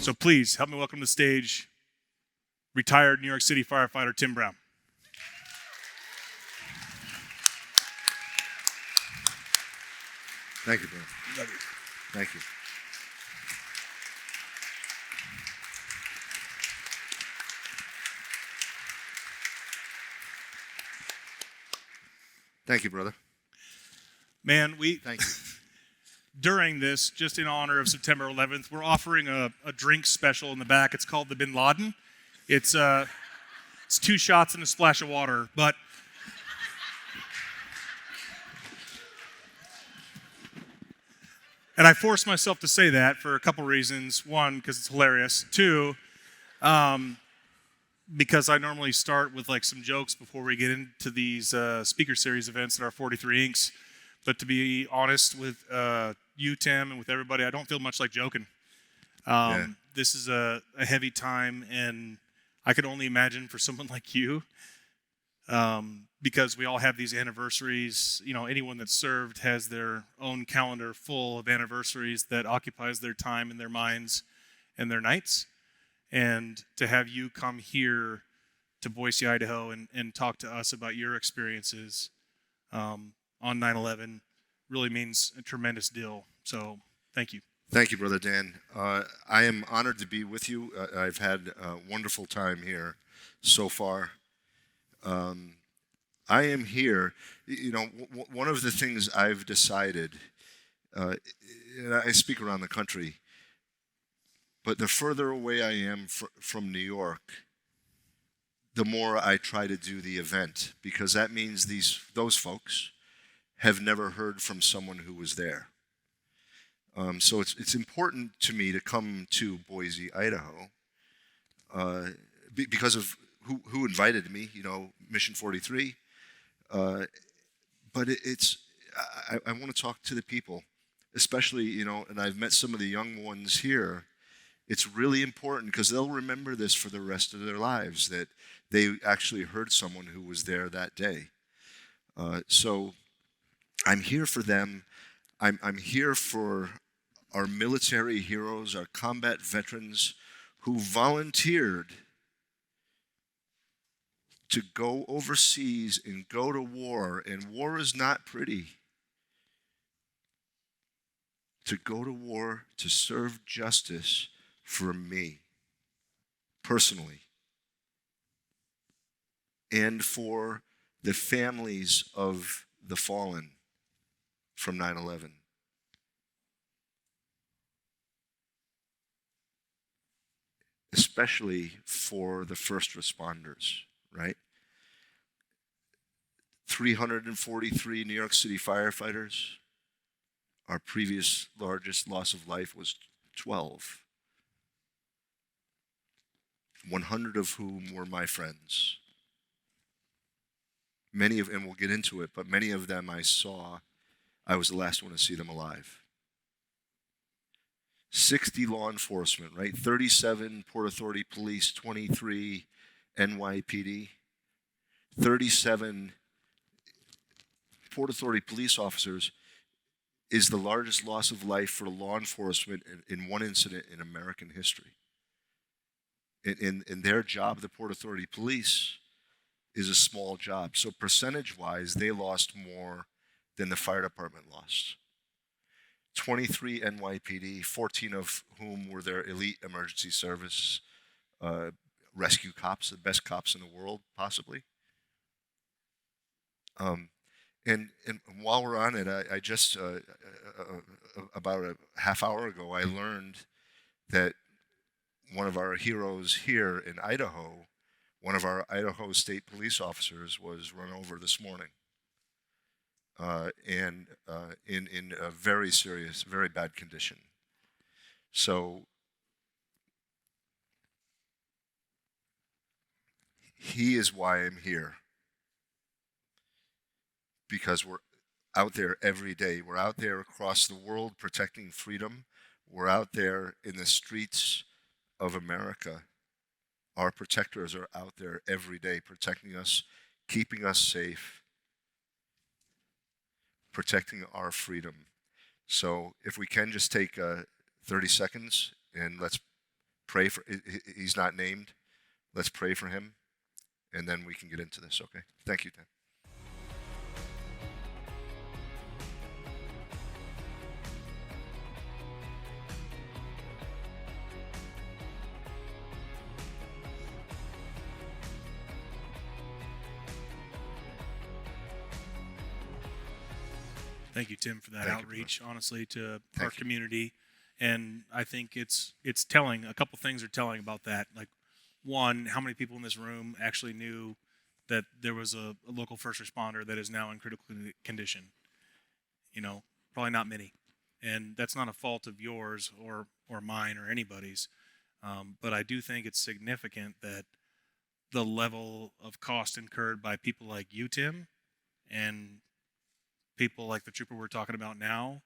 So please help me welcome to the stage retired New York City firefighter Tim Brown. Thank you, bro. Thank you. Thank you, brother. Man, Thank you. during this, just in honor of September 11th, we're offering a drink special in the back. It's called the Bin Laden. It's 2 shots and a splash of water, but and I forced myself to say that for a couple reasons. One, because it's hilarious. Two, because I normally start with like some jokes before we get into these speaker series events at our 43 Inks. But to be honest with you, Tim, and with everybody, I don't feel much like joking. This is a heavy time, and I could only imagine for someone like you, because we all have these anniversaries. You know, anyone that's served has their own calendar full of anniversaries that occupies their time and their minds and their nights. And to have you come here to Boise, Idaho, and talk to us about your experiences on 9/11 really means a tremendous deal. So thank you. Thank you, Brother Dan. I am honored to be with you. I've had a wonderful time here so far. I am here. You know, one of the things I've decided, and I speak around the country, but the further away I am from New York, the more I try to do the event, because that means those folks have never heard from someone who was there. So it's important to me to come to Boise, Idaho, because of who invited me, you know, Mission 43. But I want to talk to the people, especially, you know, and I've met some of the young ones here. It's really important because they'll remember this for the rest of their lives, that they actually heard someone who was there that day. So I'm here for them. I'm here for our military heroes, our combat veterans who volunteered to go overseas and go to war, and war is not pretty. To go to war to serve justice for me, personally, and for the families of the fallen from 9/11. Especially for the first responders, right? 343 New York City firefighters. Our previous largest loss of life was 12. 100 of whom were my friends. Many of, and we'll get into it, but many of them I was the last one to see them alive. 60 law enforcement, right? 37 Port Authority Police, 23 NYPD, 37 Port Authority police officers is the largest loss of life for law enforcement in one incident in American history. In their job, the Port Authority Police is a small job. So percentage-wise, they lost more than the fire department lost. 23 NYPD, 14 of whom were their elite emergency service rescue cops, the best cops in the world, possibly. And while we're on it, I just, about a half hour ago, I learned that one of our heroes here in Idaho, one of our Idaho State police officers was run over this morning. And in a very serious, very bad condition. So he is why I'm here. Because we're out there every day. We're out there across the world protecting freedom. We're out there in the streets of America. Our protectors are out there every day protecting us, keeping us safe, protecting our freedom. So if we can just take 30 seconds and let's pray for. He's not named. Let's pray for him, and then we can get into this. Okay. Thank you, Tim. Thank you, Tim, for that Thank you, outreach, honestly, to our Thank you. community. And I think it's telling. A couple things are telling about that. Like, one, how many people in this room actually knew that there was a local first responder that is now in critical condition? You know, probably not many. And that's not a fault of yours or mine or anybody's. But I do think it's significant that the level of cost incurred by people like you, Tim, and people like the trooper we're talking about now,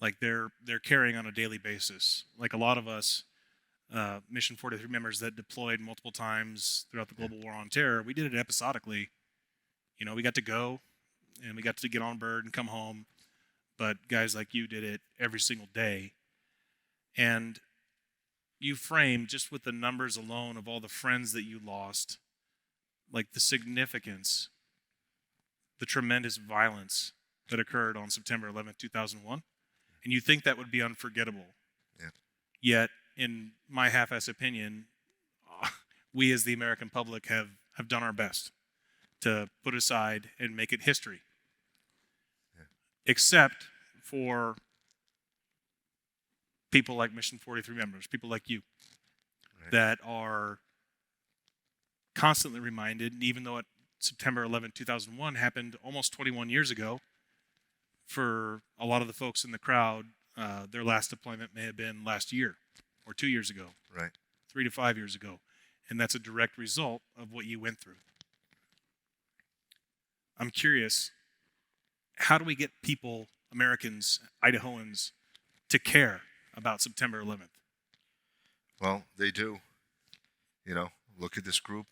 like they're carrying on a daily basis. Like a lot of us, Mission 43 members that deployed multiple times throughout the global war on terror, we did it episodically. You know, we got to go and we got to get on bird and come home. But guys like you did it every single day. And you framed, just with the numbers alone of all the friends that you lost, like the significance, the tremendous violence that occurred on September 11th, 2001. And you think that would be unforgettable. Yeah. Yet, in my half-ass opinion, we as the American public have done our best to put aside and make it history. Yeah. Except for people like Mission 43 members, people like you, Right. that are constantly reminded, and even though September 11, 2001 happened almost 21 years ago, for a lot of the folks in the crowd, their last deployment may have been last year or 2 years ago, Right. 3 to 5 years ago. And that's a direct result of what you went through. I'm curious, how do we get people, Americans, Idahoans, to care about September 11th? Well, they do. You know, look at this group.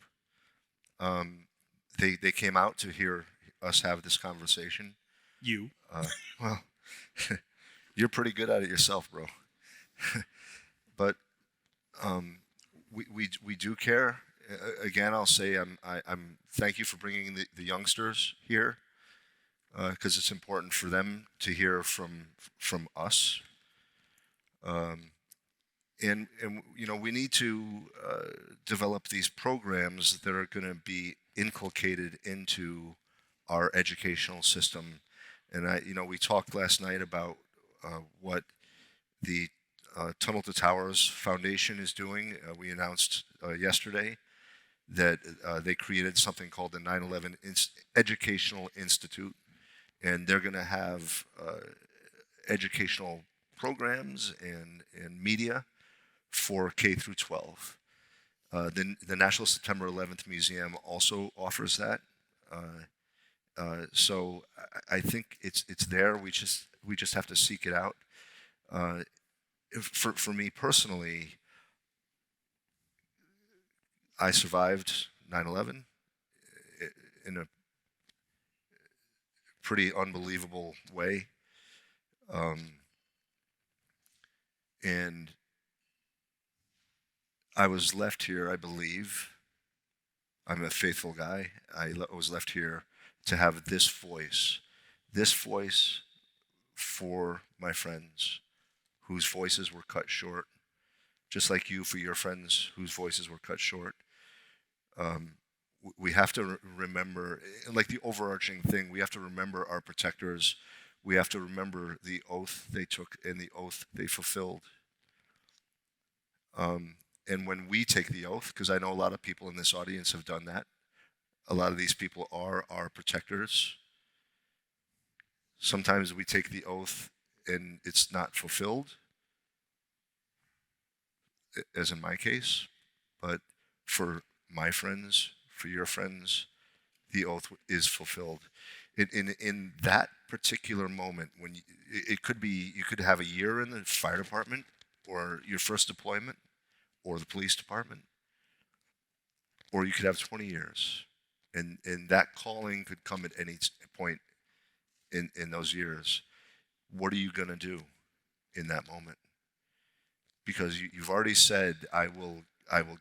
They came out to hear us have this conversation. You. Well, you're pretty good at it yourself, bro. But we do care. Again, I'll say I'm thank you for bringing the youngsters here, because it's important for them to hear from us. And you know, we need to develop these programs that are going to be inculcated into our educational system. And you know, we talked last night about what the Tunnel to Towers Foundation is doing. We announced yesterday that they created something called the 9/11 Educational Institute, and they're going to have educational programs and media for K through 12. The National September 11th Museum also offers that. So I think it's there. We just have to seek it out. For me personally, I survived 9/11 in a pretty unbelievable way, and I was left here, I believe. I'm a faithful guy. I was left here to have this voice for my friends whose voices were cut short, just like you for your friends whose voices were cut short. We have to remember, like the overarching thing, we have to remember our protectors. We have to remember the oath they took and the oath they fulfilled. And when we take the oath, because I know a lot of people in this audience have done that, a lot of these people are our protectors. Sometimes we take the oath and it's not fulfilled, as in my case, but for my friends, for your friends, the oath is fulfilled. In that particular moment, when it could be, you could have a year in the fire department or your first deployment or the police department, or you could have 20 years. And that calling could come at any point in those years. What are you going to do in that moment? because you've already said, I will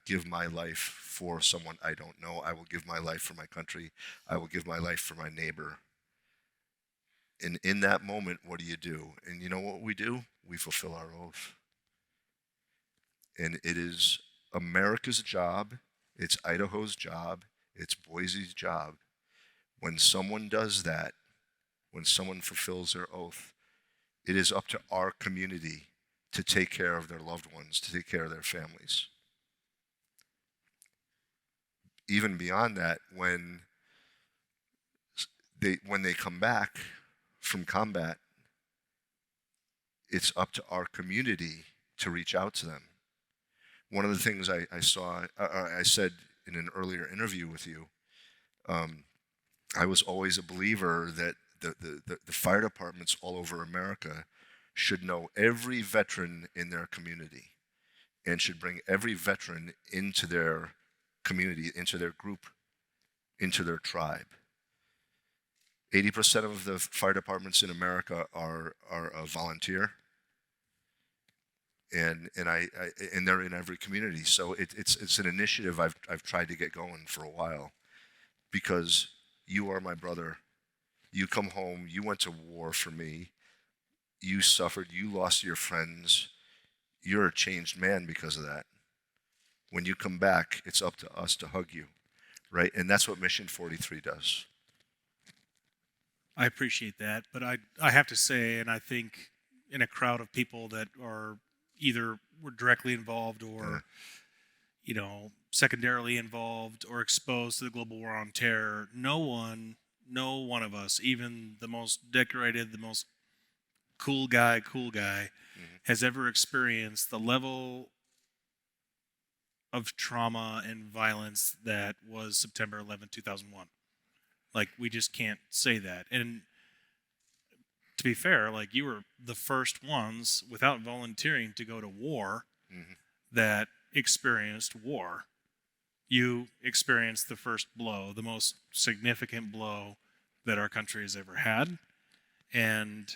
give my life for someone I don't know. I will give my life for my country. I will give my life for my neighbor. And in that moment, what do? And you know what we do? We fulfill our oath. And it is America's job. It's Idaho's job. It's Boise's job. When someone does that, when someone fulfills their oath, it is up to our community to take care of their loved ones, to take care of their families. Even beyond that, when they come back from combat, it's up to our community to reach out to them. One of the things I said in an earlier interview with you, I was always a believer that the fire departments all over America should know every veteran in their community and should bring every veteran into their community, into their group, into their tribe. 80% of the fire departments in America are a volunteer, and they're in every community. So it's an initiative I've tried to get going for a while, because you are my brother. You come home, you went to war for me, you suffered, you lost your friends, you're a changed man because of that. When you come back, it's up to us to hug you, right? And that's what Mission 43 does. I appreciate that, but I have to say, and I think in a crowd of people that are either were directly involved or, secondarily involved or exposed to the global war on terror, no one of us, even the most decorated, the most cool guy, has ever experienced the level of trauma and violence that was September 11th, 2001. Like, we just can't say that. And to be fair, like, you were the first ones without volunteering to go to war that experienced war. You experienced the first blow, the most significant blow that our country has ever had. And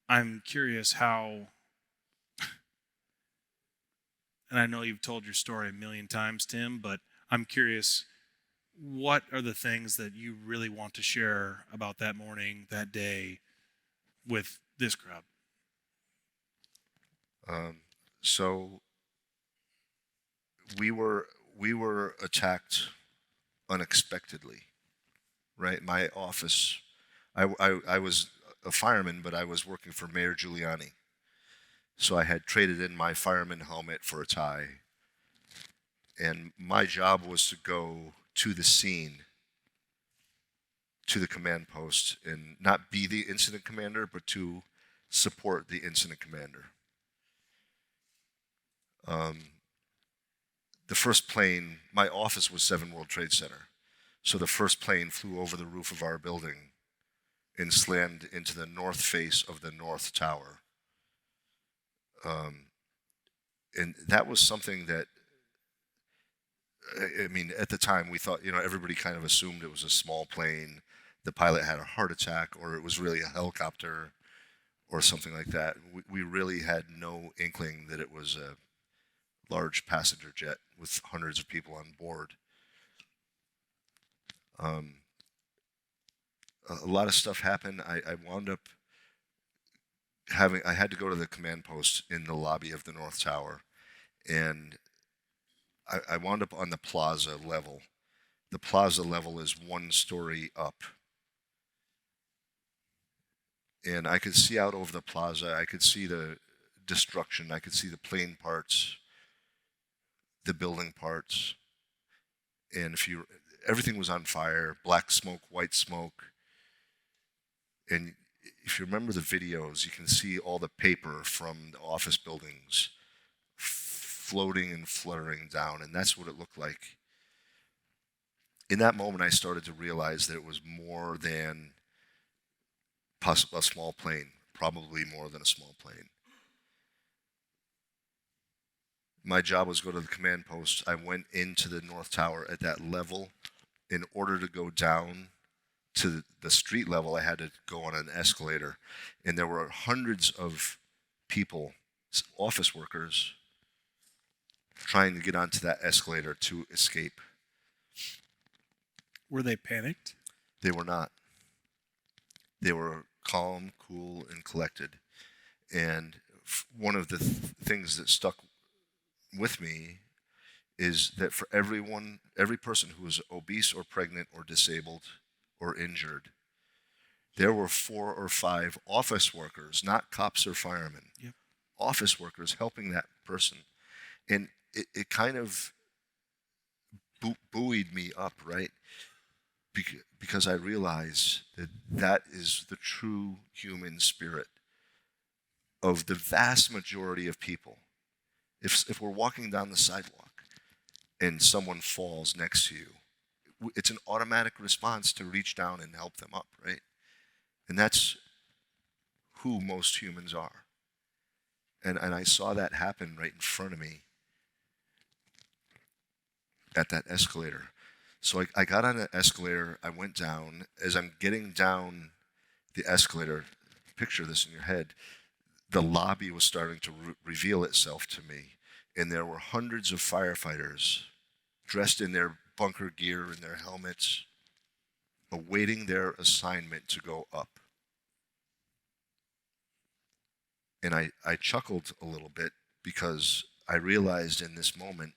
I'm curious how, and I know you've told your story a million times, Tim, but I'm curious, what are the things that you really want to share about that morning, that day, with this crowd? So we were attacked unexpectedly, right? My office, I was a fireman, but I was working for Mayor Giuliani. So I had traded in my fireman helmet for a tie. And my job was to go to the scene, to the command post, and not be the incident commander, but to support the incident commander. The first plane, my office was 7 World Trade Center. So the first plane flew over the roof of our building and slammed into the north face of the North Tower. And that was something that, I mean, at the time we thought, everybody kind of assumed it was a small plane. The pilot had a heart attack, or it was really a helicopter or something like that. We really had no inkling that it was a large passenger jet with hundreds of people on board. A lot of stuff happened. I wound up I had to go to the command post in the lobby of the North Tower, and I wound up on the plaza level. The plaza level is 1 story up. And I could see out over the plaza. I could see the destruction. I could see the plane parts, the building parts. And everything was on fire, black smoke, white smoke. And if you remember the videos, you can see all the paper from the office buildings floating and fluttering down, and that's what it looked like. In that moment, I started to realize that it was more than a small plane, probably more than a small plane. My job was to go to the command post. I went into the North Tower at that level. In order to go down to the street level, I had to go on an escalator. And there were hundreds of people, office workers, trying to get onto that escalator to escape. Were they panicked? They were not. They were calm, cool, and collected. And one of the things that stuck with me is that for every person who was obese or pregnant or disabled or injured, there were 4 or 5 office workers, not cops or firemen, Yep. office workers helping that person. And it kind of buoyed me up, right? Because I realize that that is the true human spirit of the vast majority of people. If we're walking down the sidewalk and someone falls next to you, it's an automatic response to reach down and help them up, right? And that's who most humans are. And I saw that happen right in front of me at that escalator. So I got on the escalator, I went down. As I'm getting down the escalator, picture this in your head, the lobby was starting to reveal itself to me. And there were hundreds of firefighters dressed in their bunker gear and their helmets, awaiting their assignment to go up. And I chuckled a little bit because I realized in this moment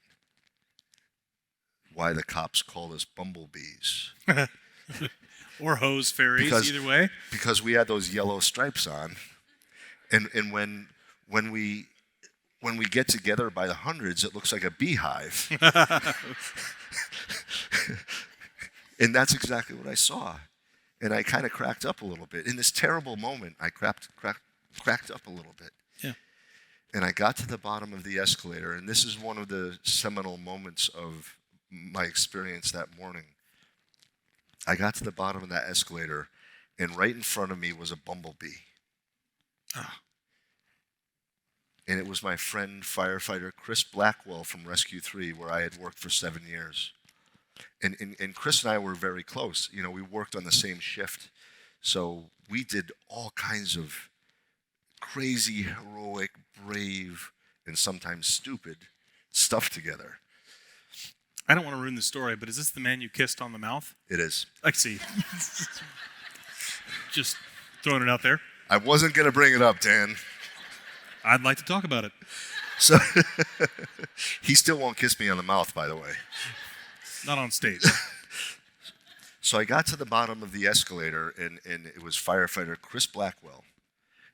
why the cops called us bumblebees. Or hose fairies, either way. Because we had those yellow stripes on. And when we get together by the hundreds, it looks like a beehive. And that's exactly what I saw. And I kind of cracked up a little bit. In this terrible moment, I cracked up a little bit. Yeah. And I got to the bottom of the escalator, and this is one of the seminal moments of my experience that morning. I got to the bottom of that escalator, and right in front of me was a bumblebee. Ah. And it was my friend, firefighter Chris Blackwell from Rescue 3, where I had worked for 7 years. And Chris and I were very close. You know, we worked on the same shift. So we did all kinds of crazy, heroic, brave, and sometimes stupid stuff together. I don't want to ruin the story, but is this the man you kissed on the mouth? It is. I see. Just throwing it out there. I wasn't going to bring it up, Dan. I'd like to talk about it. So he still won't kiss me on the mouth, by the way. Not on stage. So I got to the bottom of the escalator, and it was firefighter Chris Blackwell.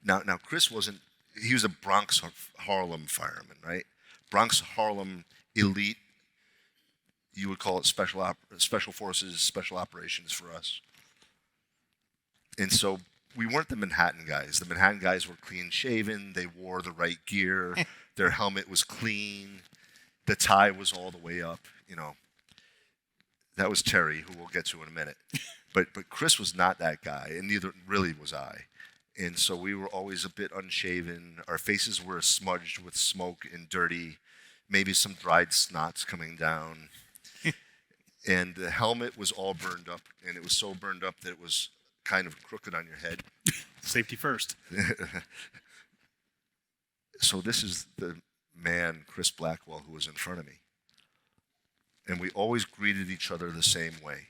Now Chris he was a Bronx Harlem fireman, right? Bronx Harlem elite. You would call it special forces, special operations for us. And so we weren't the Manhattan guys. The Manhattan guys were clean shaven. They wore the right gear. Their helmet was clean. The tie was all the way up. You know, that was Terry, who we'll get to in a minute. But Chris was not that guy, and neither really was I. And so we were always a bit unshaven. Our faces were smudged with smoke and dirty, maybe some dried snots coming down. And the helmet was all burned up, and it was so burned up that it was kind of crooked on your head. Safety first. So this is the man, Chris Blackwell, who was in front of me. And we always greeted each other the same way,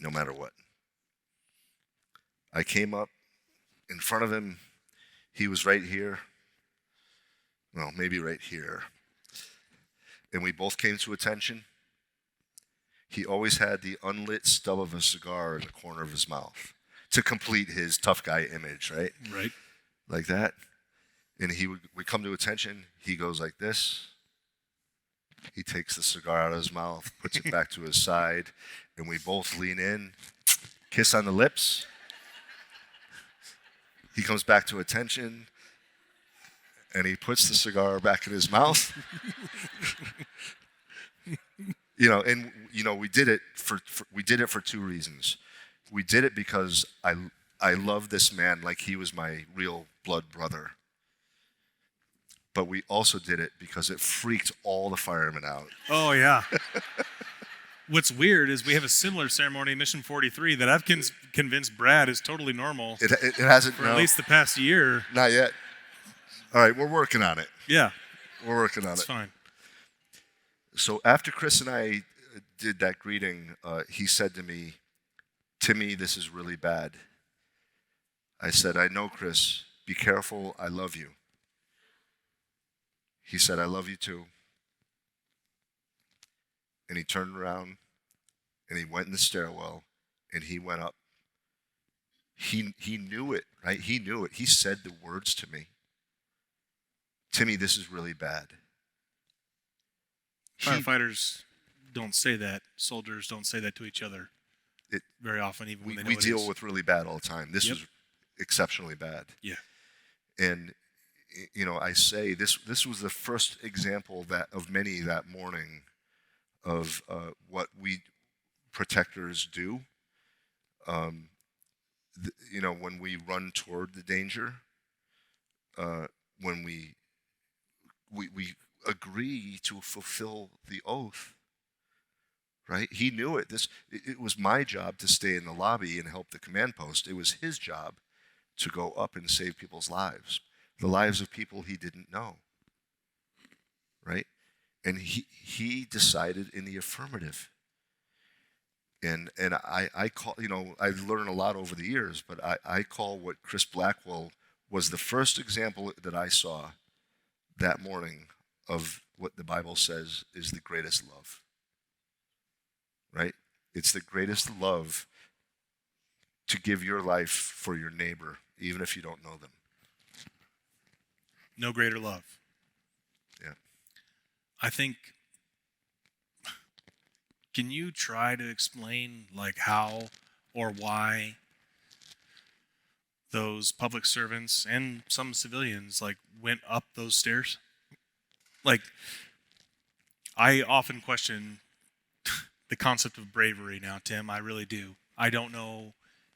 no matter what. I came up in front of him. He was right here. Well, maybe right here. And we both came to attention. He always had the unlit stub of a cigar in the corner of his mouth to complete his tough guy image, right? Right. Like that. And we come to attention. He goes like this. He takes the cigar out of his mouth, puts it back to his side, and we both lean in, kiss on the lips. He comes back to attention, and he puts the cigar back in his mouth. We did it for 2 reasons. We did it because I love this man like he was my real blood brother. But we also did it because it freaked all the firemen out. Oh, yeah. What's weird is we have a similar ceremony in Mission 43 that I've convinced Brad is totally normal. It hasn't, for at least the past year. Not yet. All right, we're working on it. Yeah. We're working on It's it. fine. So after Chris and I did that greeting, he said to me, "Timmy, this is really bad." I said, "I know, Chris. Be careful. I love you." He said, "I love you too." And he turned around and he went in the stairwell and he went up. He knew it, right? He knew it. He said the words to me. "Timmy, this is really bad." Firefighters don't say that. Soldiers don't say that to each other It, very often, even when they know we it deal is. with really bad all the time. This Yep. was exceptionally bad. Yeah. And I say this was the first example of many that morning of what we protectors do. When we run toward the danger, when we agree to fulfill the oath, right? He knew it. It was my job to stay in the lobby and help the command post. It was his job to go up and save people's lives, the lives of people he didn't know, right? And he decided in the affirmative. And I call, I learned a lot over the years, but I call what Chris Blackwell was the first example that I saw that morning of what the Bible says is the greatest love, right? It's the greatest love to give your life for your neighbor, even if you don't know them. No greater love. Yeah. I think, can you try to explain like how or why those public servants and some civilians like went up those stairs? Like, I often question the concept of bravery now, Tim. I really do. I don't know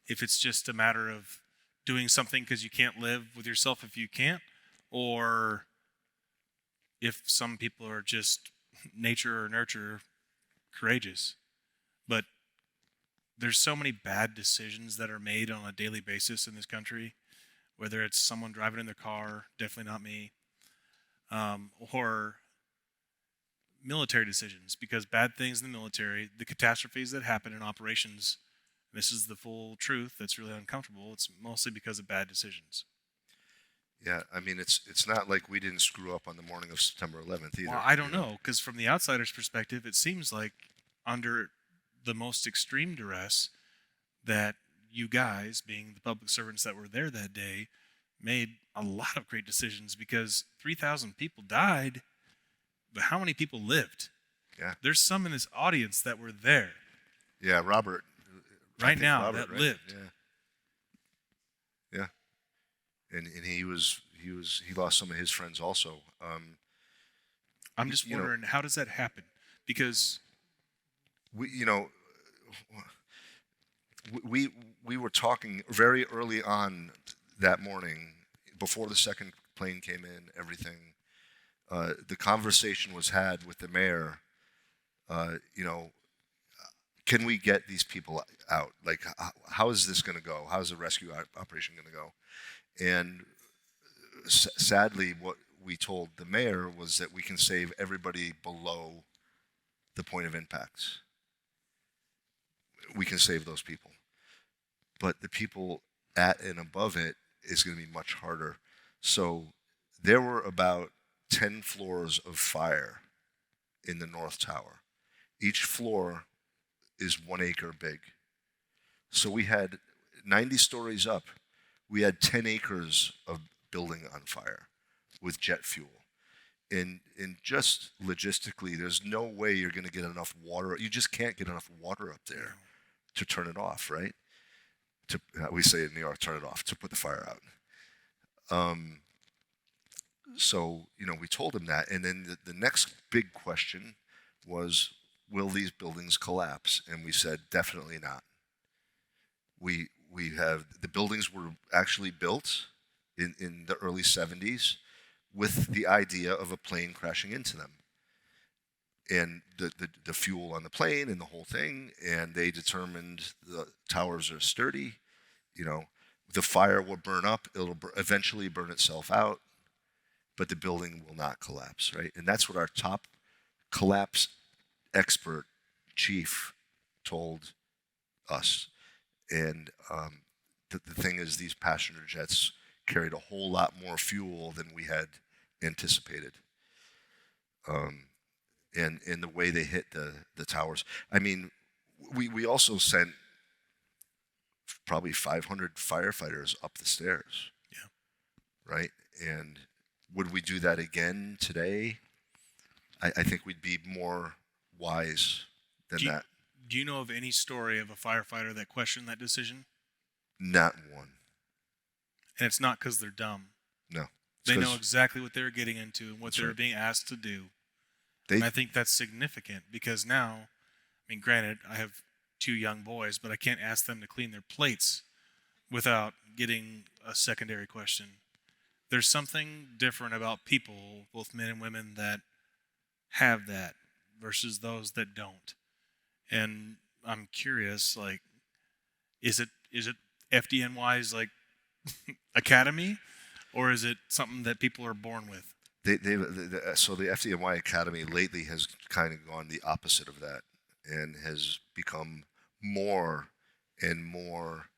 if it's just a matter of doing something because you can't live with yourself if you can't, or if some people are just nature or nurture courageous. But there's so many bad decisions that are made on a daily basis in this country, whether it's someone driving in their car, definitely not me, or military decisions, because bad things in the military, the catastrophes that happen in operations, this is the full truth that's really uncomfortable, it's mostly because of bad decisions. Yeah, I mean, it's not like we didn't screw up on the morning of September 11th either. Well, I don't know, because from the outsider's perspective, it seems like under the most extreme duress that you guys, being the public servants that were there that day, made a lot of great decisions, because 3,000 people died, but how many people lived? Yeah. There's some in this audience that were there. Yeah, Robert. Right now, that lived. Yeah. Yeah. And he lost some of his friends also. I'm just wondering, how does that happen? Because we were talking very early on that morning, before the second plane came in, everything. The conversation was had with the mayor. Can we get these people out? Like, how is this going to go? How's the rescue operation going to go? And sadly, what we told the mayor was that we can save everybody below the point of impact. We can save those people. But the people at and above it is going to be much harder. So there were about 10 floors of fire in the North Tower. Each floor is 1 acre big. So we had 90 stories up. We had 10 acres of building on fire with jet fuel. And just logistically, there's no way you're going to get enough water. You just can't get enough water up there to turn it off, right? We say in New York, turn it off, to put the fire out. So, we told him that. And then the next big question was, will these buildings collapse? And we said, definitely not. We have, the buildings were actually built in the early 70s with the idea of a plane crashing into them. And the fuel on the plane and the whole thing, and they determined the towers are sturdy. The fire will burn up, it'll eventually burn itself out, but the building will not collapse, right? And that's what our top collapse expert chief told us. And the thing is, these passenger jets carried a whole lot more fuel than we had anticipated. And in the way they hit the towers. I mean, we also sent probably 500 firefighters up the stairs. Yeah. Right? And would we do that again today? I think we'd be more wise than that. Do you know of any story of a firefighter that questioned that decision? Not one. And it's not because they're dumb. No. They know exactly what they're getting into and what they're right. being asked to do. And I think that's significant because now, I mean, granted, I have 2 young boys, but I can't ask them to clean their plates without getting a secondary question. There's something different about people, both men and women, that have that versus those that don't. And I'm curious, like, is it FDNY's like academy, or is it something that people are born with? So the FDNY Academy lately has kind of gone the opposite of that and has become more and more,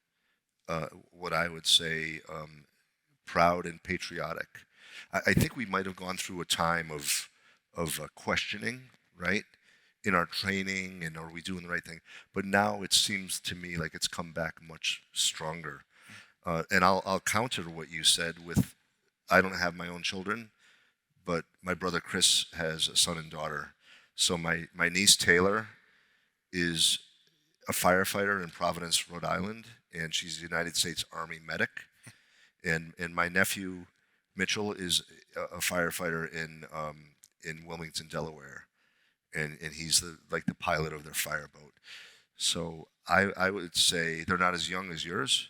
what I would say, proud and patriotic. I think we might have gone through a time of questioning, right, in our training and are we doing the right thing? But now it seems to me like it's come back much stronger. And I'll counter what you said with, I don't have my own children, but my brother Chris has a son and daughter. So my niece Taylor is a firefighter in Providence, Rhode Island, and she's a United States Army medic. And my nephew Mitchell is a firefighter in Wilmington, Delaware, and he's the pilot of their fireboat. So I would say they're not as young as yours.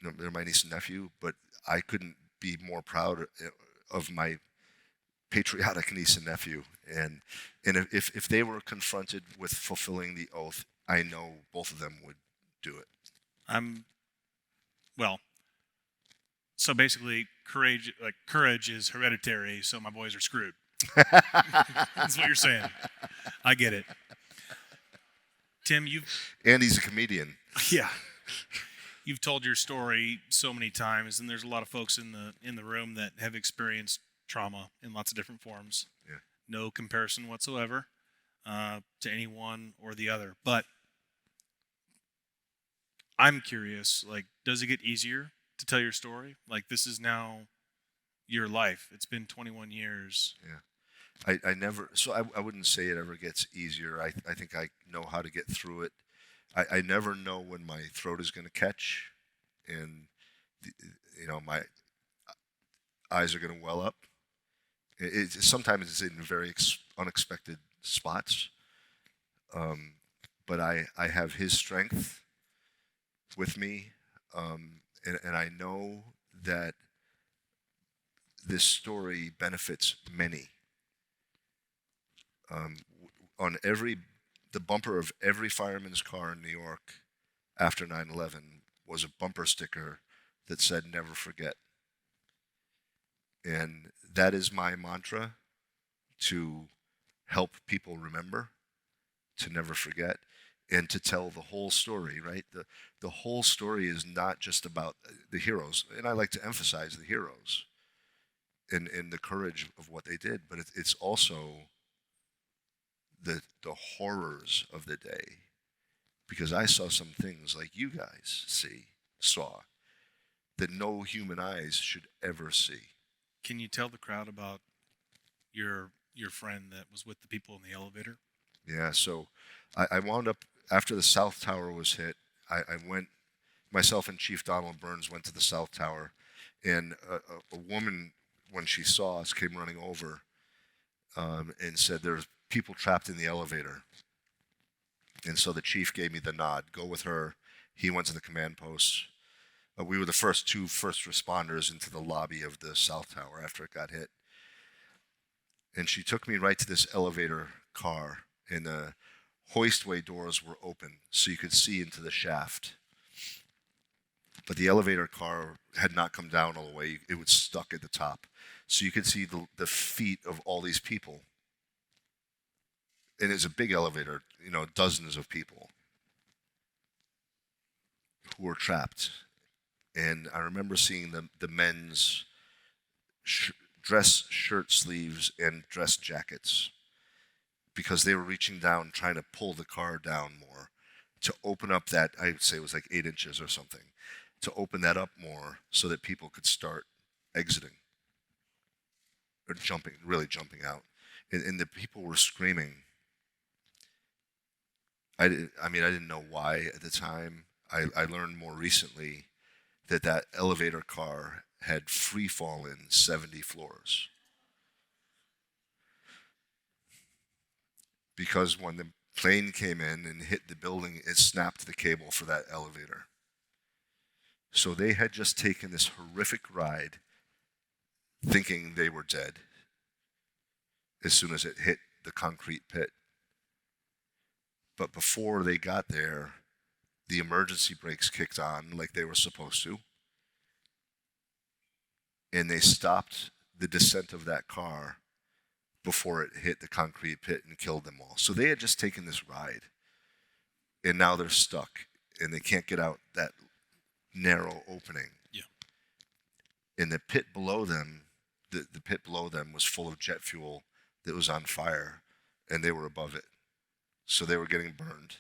They're my niece and nephew, but I couldn't be more proud of my patriotic niece and nephew. And if they were confronted with fulfilling the oath, I know both of them would do it. So basically, courage is hereditary. So my boys are screwed. That's what you're saying. I get it. Tim, and he's a comedian. Yeah. You've told your story so many times, and there's a lot of folks in the room that have experienced trauma in lots of different forms. Yeah. No comparison whatsoever to any one or the other. But I'm curious, like, does it get easier to tell your story? Like, this is now your life. It's been 21 years. Yeah. I wouldn't say it ever gets easier. I think I know how to get through it. I never know when my throat is going to catch, and my eyes are going to well up. Sometimes it's in very unexpected spots, but I have his strength with me, and I know that this story benefits many. On the bumper of every fireman's car in New York after 9/11 was a bumper sticker that said "Never forget." And that is my mantra, to help people remember, to never forget, and to tell the whole story, right? The whole story is not just about the heroes, and I like to emphasize the heroes and the courage of what they did, but it's also the horrors of the day, because I saw some things like you guys saw that no human eyes should ever see. Can you tell the crowd about your friend that was with the people in the elevator? Yeah, so I wound up, after the South Tower was hit, I went, myself and Chief Donald Burns went to the South Tower, and a woman, when she saw us, came running over and said, "There's people trapped in the elevator." And so the chief gave me the nod, go with her. He went to the command post. We were the first responders into the lobby of the South Tower after it got hit. And she took me right to this elevator car, and the hoistway doors were open so you could see into the shaft. But the elevator car had not come down all the way. It was stuck at the top. So you could see the feet of all these people. and it's a big elevator, dozens of people who were trapped. And I remember seeing the men's dress shirt sleeves and dress jackets because they were reaching down trying to pull the car down more to open up that, I would say it was like 8 inches or something, to open that up more so that people could start exiting or really jumping out. And the people were screaming. I didn't know why at the time. I learned more recently that elevator car had free fallen 70 floors. Because when the plane came in and hit the building, it snapped the cable for that elevator. So they had just taken this horrific ride thinking they were dead as soon as it hit the concrete pit. But before they got there, the emergency brakes kicked on like they were supposed to. And they stopped the descent of that car before it hit the concrete pit and killed them all. So they had just taken this ride, and now they're stuck, and they can't get out that narrow opening. Yeah. And the pit below them, the pit below them was full of jet fuel that was on fire, and they were above it. So they were getting burned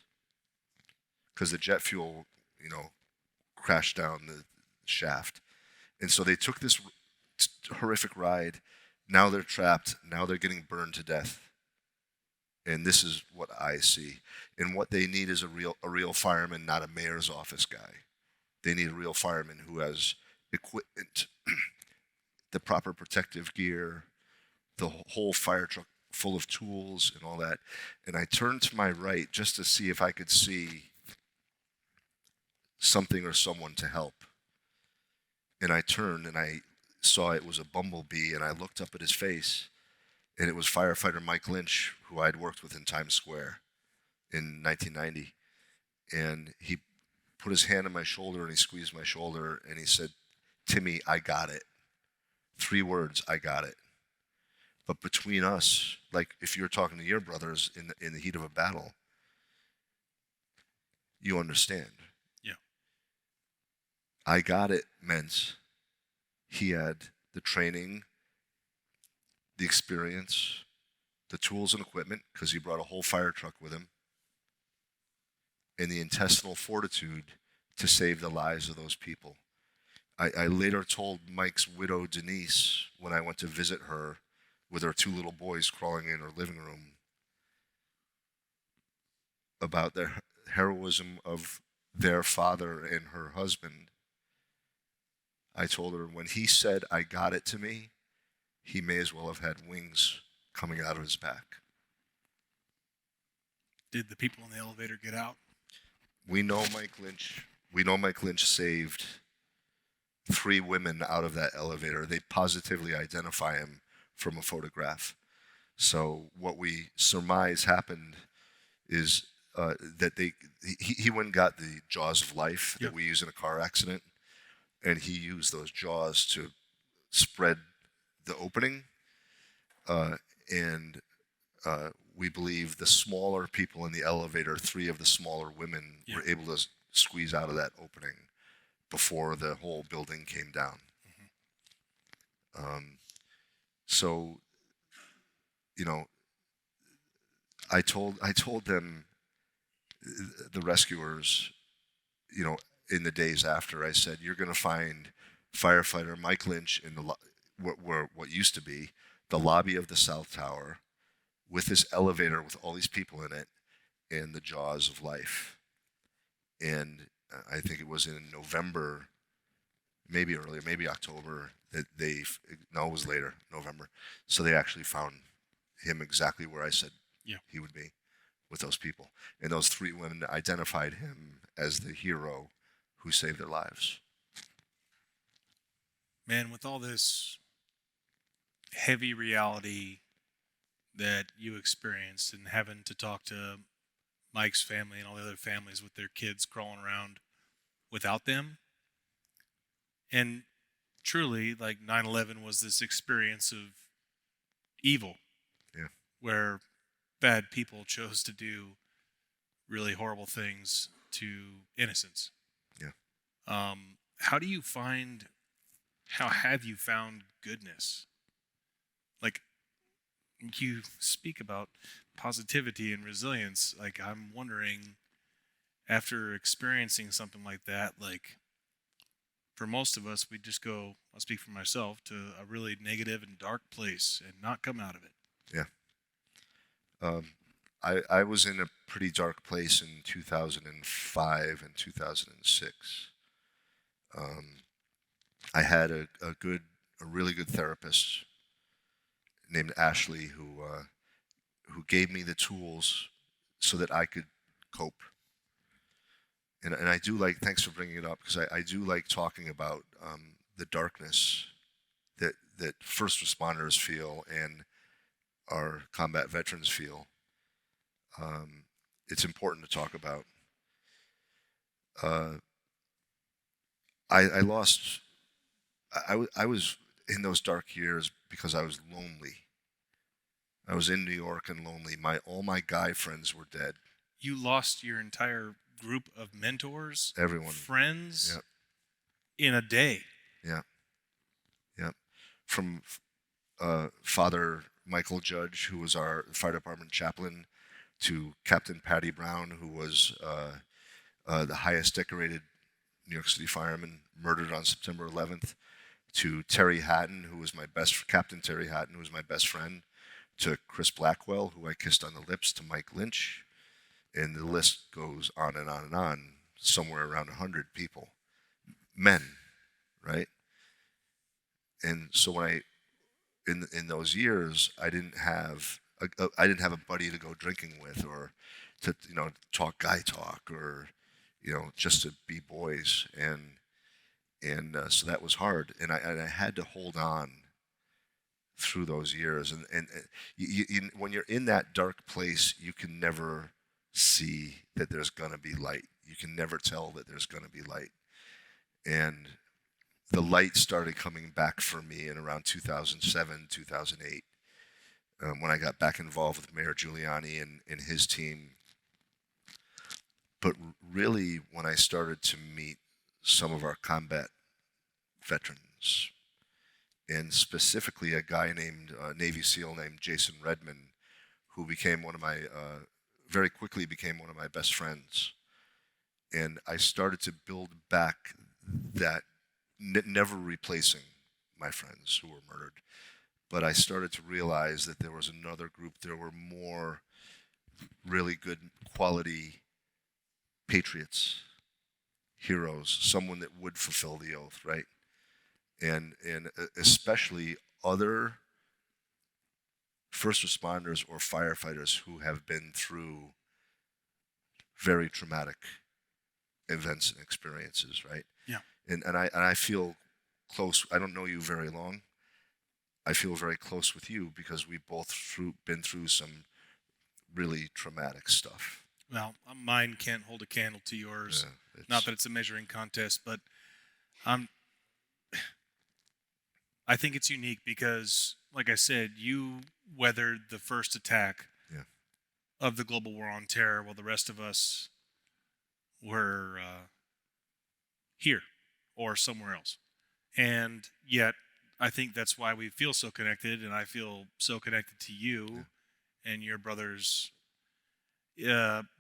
because the jet fuel, crashed down the shaft. And so they took this horrific ride. Now they're trapped. Now they're getting burned to death. And this is what I see. And what they need is a real fireman, not a mayor's office guy. They need a real fireman who has equipment, the proper protective gear, the whole fire truck full of tools and all that. And I turned to my right just to see if I could see something or someone to help. And I turned and I saw it was a bumblebee, and I looked up at his face, and it was firefighter Mike Lynch, who I'd worked with in Times Square in 1990. And he put his hand on my shoulder and he squeezed my shoulder and he said, "Timmy, I got it." 3 words, "I got it." But between us, like if you're talking to your brothers in the heat of a battle, you understand. Yeah. I got it meant he had the training, the experience, the tools and equipment, because he brought a whole fire truck with him, and the intestinal fortitude to save the lives of those people. I later told Mike's widow, Denise, when I went to visit her with her 2 little boys crawling in her living room, about the heroism of their father and her husband. I told her, when he said, "I got it" to me, he may as well have had wings coming out of his back. Did the people in the elevator get out? We know Mike Lynch saved 3 women out of that elevator. They positively identify him from a photograph. So what we surmise happened is that he went and got the jaws of life that we use in a car accident, and he used those jaws to spread the opening. And we believe the smaller people in the elevator, 3 of the smaller women, were able to squeeze out of that opening before the whole building came down. Mm-hmm. So, I told them, the rescuers, in the days after, I said, you're going to find firefighter Mike Lynch in what used to be the lobby of the South Tower with this elevator with all these people in it and the jaws of life. And I think it was in November, maybe earlier, maybe October, that it was later, November. So they actually found him exactly where I said he would be with those people. And those 3 women identified him as the hero who saved their lives. Man, with all this heavy reality that you experienced and having to talk to Mike's family and all the other families with their kids crawling around without them, and truly, like 9/11 was this experience of evil, where bad people chose to do really horrible things to innocents. Yeah. How do you find? How have you found goodness? Like, you speak about positivity and resilience. Like, I'm wondering, after experiencing something like that, like, for most of us, we just go, I'll speak for myself, to a really negative and dark place and not come out of it. Yeah. Um, I was in a pretty dark place in 2005 and 2006. Um, I had a really good therapist named Ashley who gave me the tools so that I could cope. And I do like, thanks for bringing it up, because I do like talking about the darkness that first responders feel and our combat veterans feel. It's important to talk about. Uh, I lost, I was in those dark years because I was lonely. I was in New York and lonely. All my guy friends were dead. You lost your entire group of mentors, Everyone. friends, Yep. in a day. Yeah. Yeah. From Father Michael Judge, who was our fire department chaplain, to Captain Patty Brown, who was the highest decorated New York City fireman, murdered on September 11th, to Terry Hatton, who was Captain Terry Hatton, who was my best friend, to Chris Blackwell, who I kissed on the lips, to Mike Lynch, and the list goes on and on and on, somewhere around 100 people, men, right? And so when in those years, I didn't have a buddy to go drinking with, or to talk guy talk, or just to be boys, and so that was hard, and I had to hold on through those years, and when you're in that dark place, you can never see that there's gonna be light. You can never tell that there's gonna be light, and the light started coming back for me in around 2007, 2008, when I got back involved with Mayor Giuliani and his team. But really, when I started to meet some of our combat veterans, and specifically a guy named Navy SEAL named Jason Redman, who became very quickly became one of my best friends. And I started to build back that, never replacing my friends who were murdered, but I started to realize that there was another group. There were more really good quality patriots, heroes, someone that would fulfill the oath, right? And especially other first responders or firefighters who have been through very traumatic events and experiences, right? Yeah. And I feel close. I don't know you very long. I feel very close with you because we both been through some really traumatic stuff. Well, mine can't hold a candle to yours. Yeah, Not that it's a measuring contest, but I think it's unique because, like I said, you weathered the first attack of the global war on terror, while the rest of us were here or somewhere else. And yet, I think that's why we feel so connected, and I feel so connected to you and your brothers,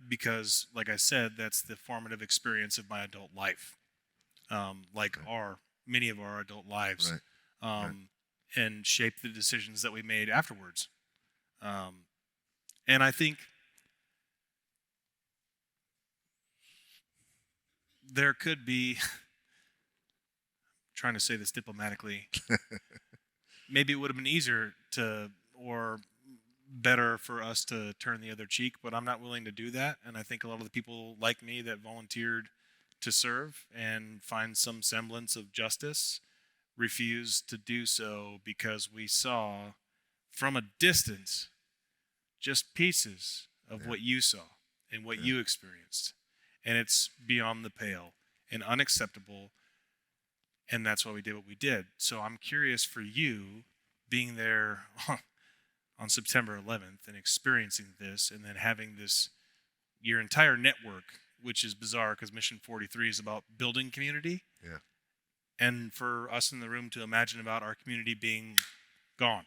because, like I said, that's the formative experience of my adult life, many of our adult lives, and shaped the decisions that we made afterwards. And I think there could be, trying to say this diplomatically, maybe it would have been easier or better for us to turn the other cheek, but I'm not willing to do that. And I think a lot of the people like me that volunteered to serve and find some semblance of justice refused to do so because we saw from a distance just pieces of what you saw and what you experienced. And it's beyond the pale and unacceptable. And that's why we did what we did. So I'm curious, for you, being there on September 11th and experiencing this, and then having this, your entire network, which is bizarre because Mission 43 is about building community. Yeah. And for us in the room to imagine about our community being gone.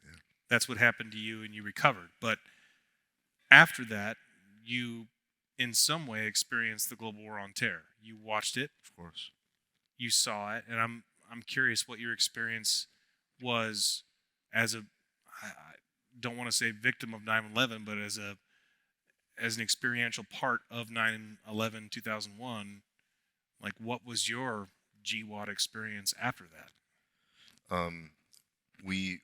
Yeah. That's what happened to you, and you recovered. But after that, you, in some way, experienced the global war on terror. You watched it. Of course. You saw it. And I'm curious what your experience was as a, I don't want to say victim of 9/11, but as an experiential part of 9/11/2001. Like, what was your GWAT experience after that? We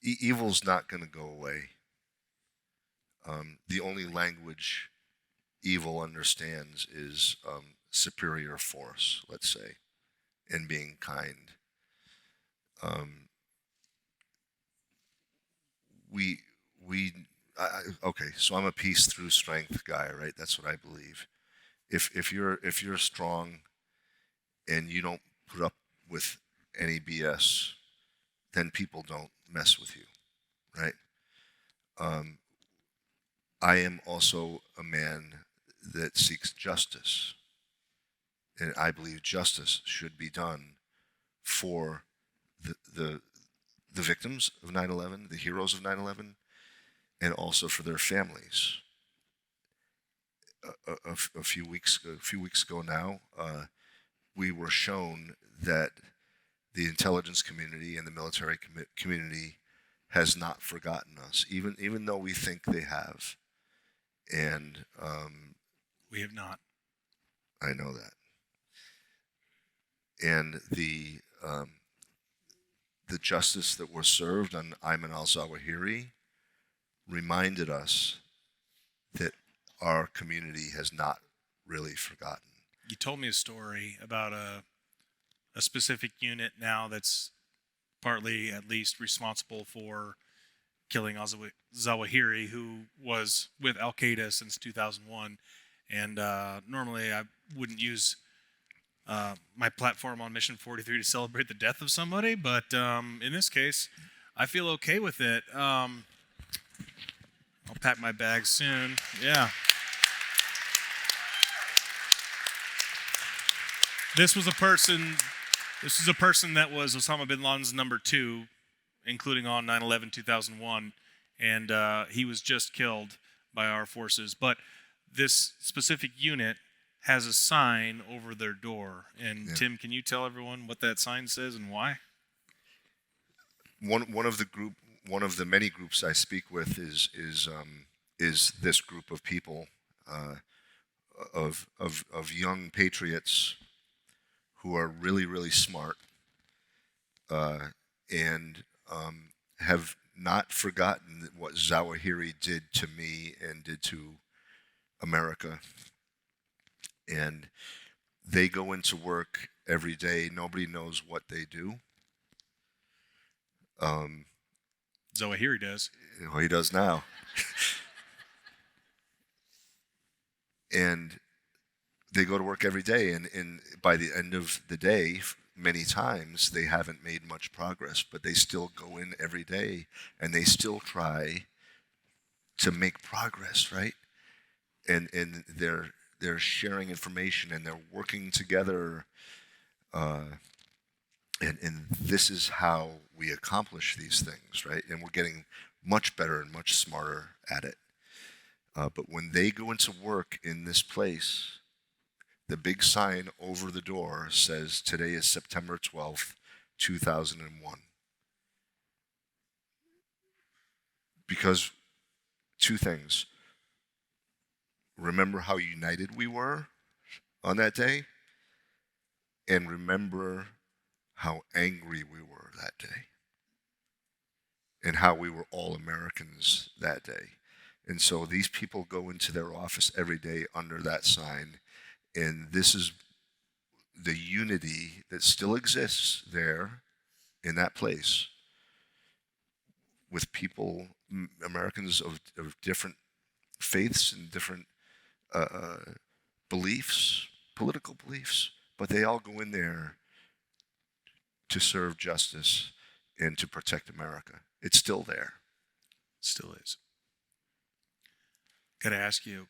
evil's not going to go away. The only language evil understands is superior force, let's say, and being kind. Okay, so I'm a peace through strength guy, right? That's what I believe. If you're strong and you don't put up with any BS, then people don't mess with you, right? I am also a man that seeks justice, and I believe justice should be done for the victims of 9/11, the heroes of 9/11, and also for their families. A few weeks ago now, we were shown that the intelligence community and the military community has not forgotten us, even though we think they have. And We have not. I know that. And the justice that was served on Ayman al-Zawahiri reminded us that our community has not really forgotten. You told me a story about a specific unit now that's partly, at least, responsible for killing al-Zawahiri, who was with Al-Qaeda since 2001. And normally I wouldn't use my platform on Mission 43 to celebrate the death of somebody, but in this case, I feel okay with it. I'll pack my bags soon. Yeah. This is a person that was Osama bin Laden's number 2, including on 9/11/2001, and he was just killed by our forces. But this specific unit has a sign over their door. And yeah. Tim, can you tell everyone what that sign says and why? One of the many groups I speak with is this group of people, of young patriots who are really, really smart, and have not forgotten what Zawahiri did to me and did to America. And they go into work every day. Nobody knows what they do. Zawahiri does. Well, he does now. And they go to work every day, and by the end of the day, many times they haven't made much progress, but they still go in every day, and they still try to make progress, right? And they're sharing information, and they're working together, and this is how we accomplish these things, right? And we're getting much better and much smarter at it. But when they go into work in this place, the big sign over the door says, today is September 12th, 2001. Because two things. Remember how united we were on that day, and remember how angry we were that day, and how we were all Americans that day. And so these people go into their office every day under that sign, and this is the unity that still exists there in that place with people, Americans of different faiths and different beliefs, political beliefs, but they all go in there to serve justice and to protect America. It's still there. Still is. Got to ask you,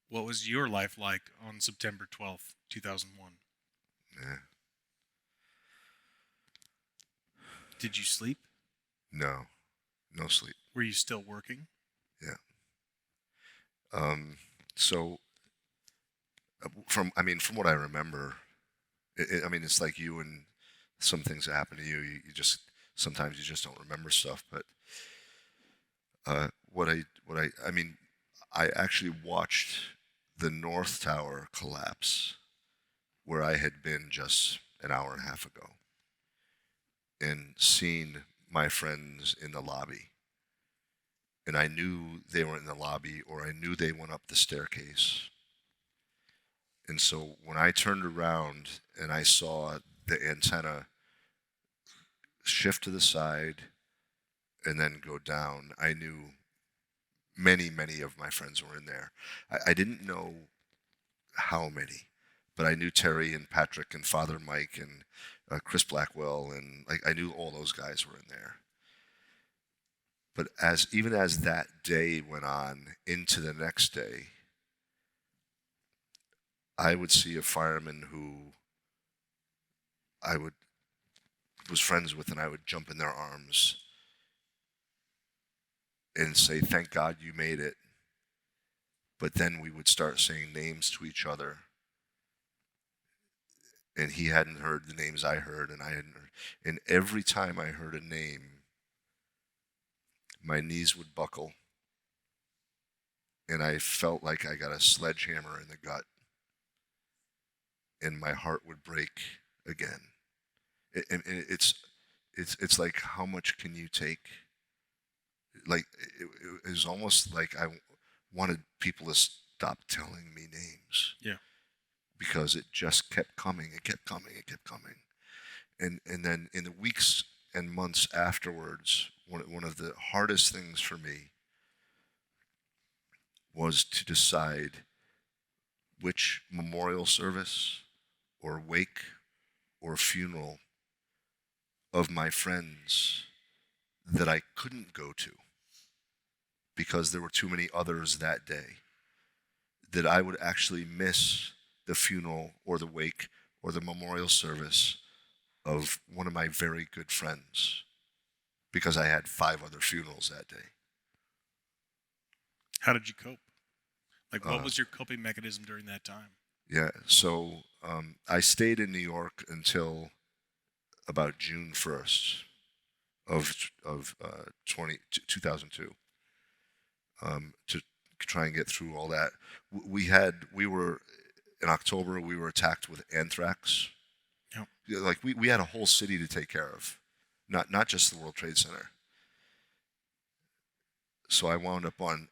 what was your life like on September 12th, 2001? Yeah. Did you sleep? No sleep. Were you still working? Yeah. So from what I remember, it's like you and some things that happen to you. You just sometimes you just don't remember stuff. But I actually watched the North Tower collapse where I had been just an hour and a half ago, and seen my friends in the lobby. And I knew they were in the lobby, or I knew they went up the staircase. And so when I turned around and I saw the antenna shift to the side and then go down, I knew many, many of my friends were in there. I didn't know how many, but I knew Terry and Patrick and Father Mike and Chris Blackwell, and I knew all those guys were in there. But even as that day went on into the next day, I would see a fireman who was friends with, and I would jump in their arms and say, "Thank God you made it." But then we would start saying names to each other, and he hadn't heard the names I heard, and I hadn't heard. And every time I heard a name, my knees would buckle, and I felt like I got a sledgehammer in the gut, and my heart would break again. And it's like, how much can you take? Like, it was almost like I wanted people to stop telling me names. Yeah. Because it just kept coming. It kept coming. It kept coming. And then in the weeks and months afterwards, one of the hardest things for me was to decide which memorial service or wake or funeral of my friends that I couldn't go to because there were too many others that day, that I would actually miss the funeral or the wake or the memorial service of one of my very good friends because I had 5 other funerals that day. How did you cope? Like, what was your coping mechanism during that time? Yeah, so I stayed in New York until about June 1st of 2002 to try and get through all that. In October, we were attacked with anthrax. Yep. Like we had a whole city to take care of, not just the World Trade Center. So I wound up on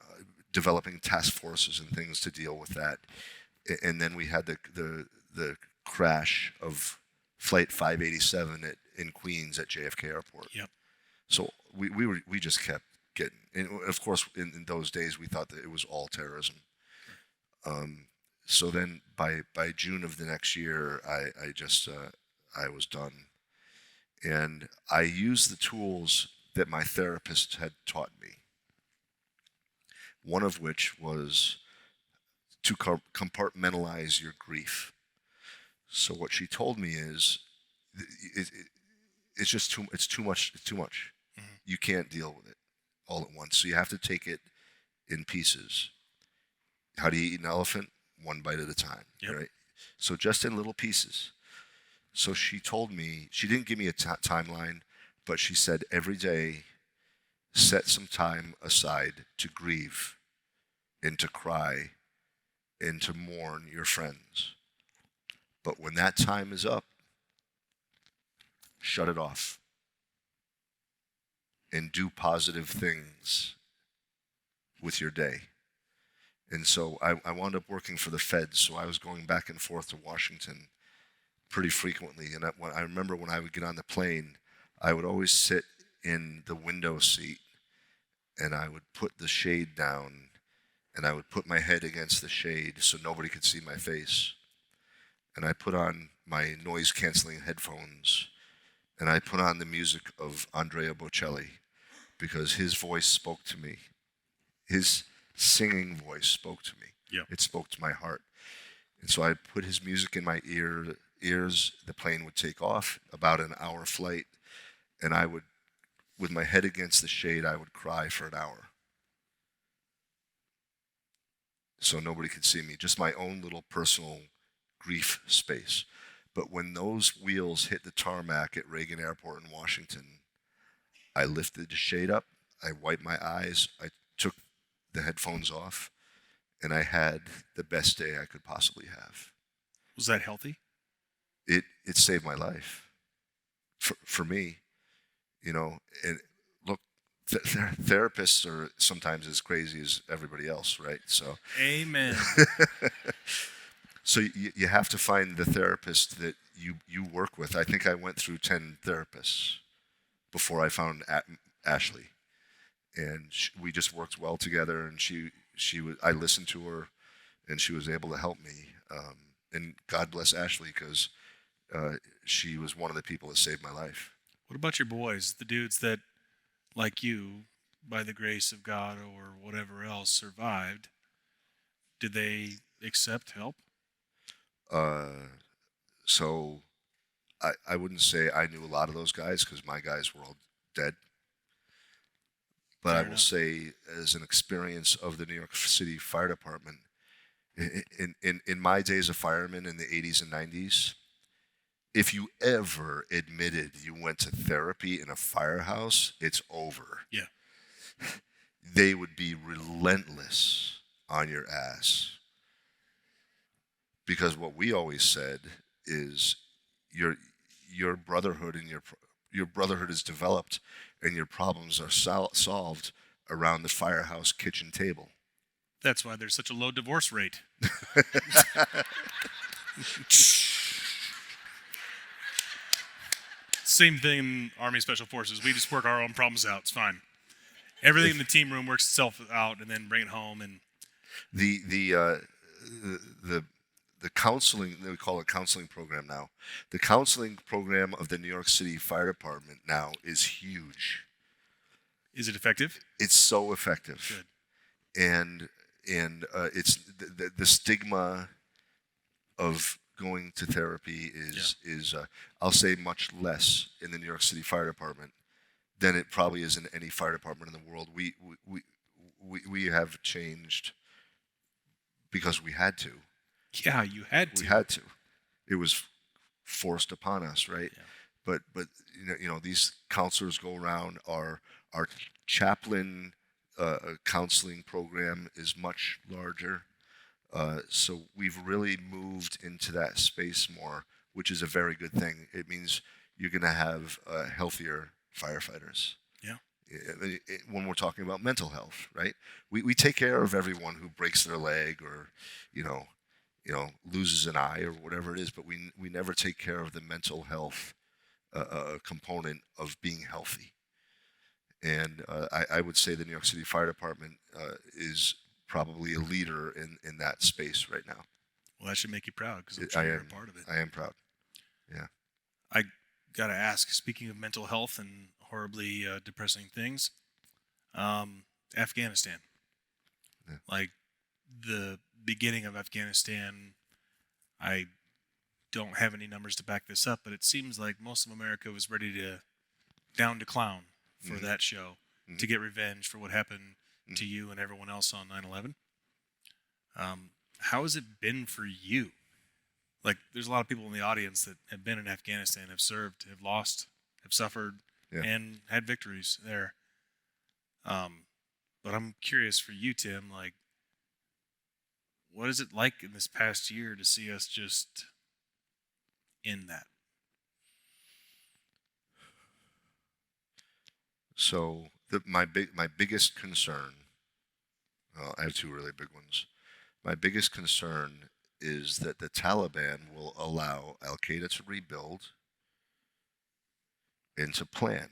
developing task forces and things to deal with that. And then we had the crash of Flight 587 in Queens at JFK Airport. Yep. So we just kept getting, and of course in those days we thought that it was all terrorism. So then by June of the next year, I was done, and I used the tools that my therapist had taught me. One of which was to compartmentalize your grief. So what she told me is, it's just too much. Mm-hmm. You can't deal with it all at once. So you have to take it in pieces. How do you eat an elephant? One bite at a time, yep. Right? So just in little pieces. So she told me, she didn't give me a timeline, but she said every day, set some time aside to grieve and to cry and to mourn your friends. But when that time is up, shut it off and do positive things with your day. And so I wound up working for the feds, so I was going back and forth to Washington pretty frequently. And I remember when I would get on the plane, I would always sit in the window seat, and I would put the shade down, and I would put my head against the shade so nobody could see my face. And I put on my noise-canceling headphones, and I put on the music of Andrea Bocelli because his voice spoke to me. His singing voice spoke to me. Yeah. It spoke to my heart. And so I put his music in my ears. The plane would take off, about an hour flight, and I would, with my head against the shade, I would cry for an hour. So nobody could see me, just my own little personal grief space. But when those wheels hit the tarmac at Reagan Airport in Washington, I lifted the shade up, I wiped my eyes, I took the headphones off, and I had the best day I could possibly have. Was that healthy? It saved my life. For me, you know, and look, therapists are sometimes as crazy as everybody else, right? So Amen. So you have to find the therapist that you work with. I think I went through 10 therapists before I found Ashley, and we just worked well together. And I listened to her, and she was able to help me. And God bless Ashley, because she was one of the people that saved my life. What about your boys, the dudes that, like you, by the grace of God or whatever else, survived? Did they accept help? So I wouldn't say I knew a lot of those guys, because my guys were all dead. But Fair I will enough. say, as an experience of the New York City Fire Department, in my days of fireman in the 80s and 90s, if you ever admitted you went to therapy in a firehouse, it's over. Yeah. They would be relentless on your ass. Because what we always said is your brotherhood and your brotherhood is developed, and your problems are solved around the firehouse kitchen table. That's why there's such a low divorce rate. Same thing in Army Special Forces. We just work our own problems out. It's fine. Everything in the team room works itself out, and then bring it home. And The counseling, we call it counseling program now. The counseling program of the New York City Fire Department now is huge. is it effective? It's so effective. Good. And it's the stigma of going to therapy is I'll say much less in the New York City Fire Department than it probably is in any fire department in the world. We have changed because we had to. Yeah, you had to. We had to. It was forced upon us, right? Yeah. But you know these counselors go around. Our chaplain counseling program is much larger. So we've really moved into that space more, which is a very good thing. It means you're going to have healthier firefighters. Yeah. When we're talking about mental health, right? We take care of everyone who breaks their leg or, loses an eye or whatever it is, but we never take care of the mental health component of being healthy. And I would say the New York City Fire Department is probably a leader in that space right now. Well, that should make you proud, because I'm sure you're a part of it. I am proud. Yeah. I got to ask, speaking of mental health and horribly depressing things, Afghanistan. Yeah. Like the beginning of Afghanistan, I don't have any numbers to back this up, but it seems like most of America was ready to down to clown for that show, to get revenge for what happened to you and everyone else on 9/11. How has it been for you? Like, there's a lot of people in the audience that have been in Afghanistan, have served, have lost, have suffered, and had victories there. But I'm curious for you, Tim, like, what is it like in this past year to see us just in that? So my biggest concern, I have two really big ones. My biggest concern is that the Taliban will allow Al Qaeda to rebuild and to plan,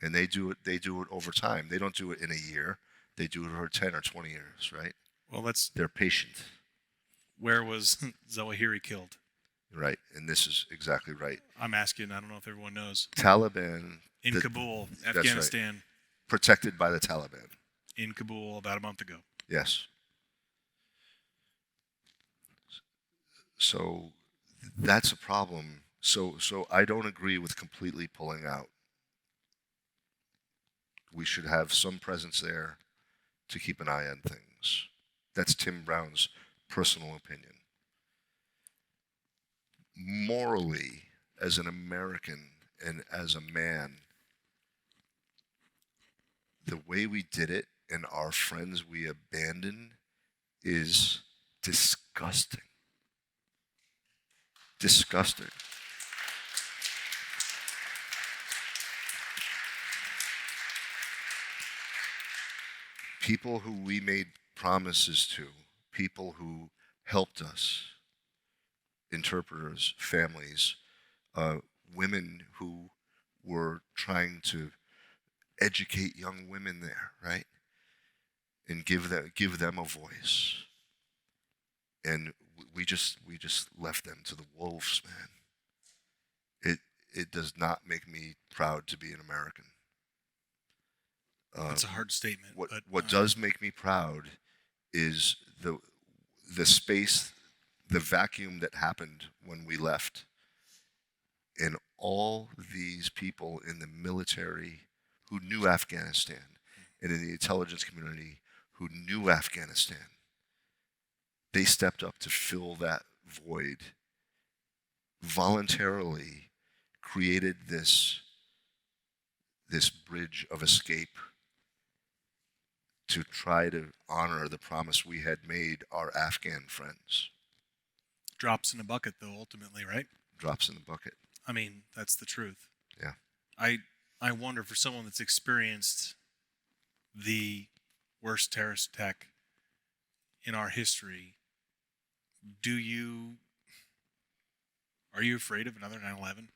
and they do it over time. They don't do it in a year. They do it over 10 or 20 years, right? Well, They're patient. where was Zawahiri killed? Right, and this is exactly right. I'm asking, I don't know if everyone knows. Taliban, In Kabul, that's right, Afghanistan, protected by the Taliban. in Kabul about a month ago. Yes. So that's a problem. So I don't agree with completely pulling out. We should have some presence there to keep an eye on things. That's Tim Brown's personal opinion. Morally, as an American and as a man, the way we did it and our friends we abandoned is disgusting. Disgusting. People who we made promises to, people who helped us, interpreters, families, women who were trying to educate young women there, right? And give them a voice. And we just left them to the wolves, man. It does not make me proud to be an American. That's a hard statement. What does make me proud is the space, the vacuum that happened when we left, and all these people in the military who knew Afghanistan and in the intelligence community who knew Afghanistan. They stepped up to fill that void, voluntarily created this bridge of escape to try to honor the promise we had made our Afghan friends. Drops in a bucket, though, ultimately, right? Drops in the bucket. I mean, that's the truth. Yeah. I wonder, for someone that's experienced the worst terrorist attack in our history, are you afraid of another 9/11?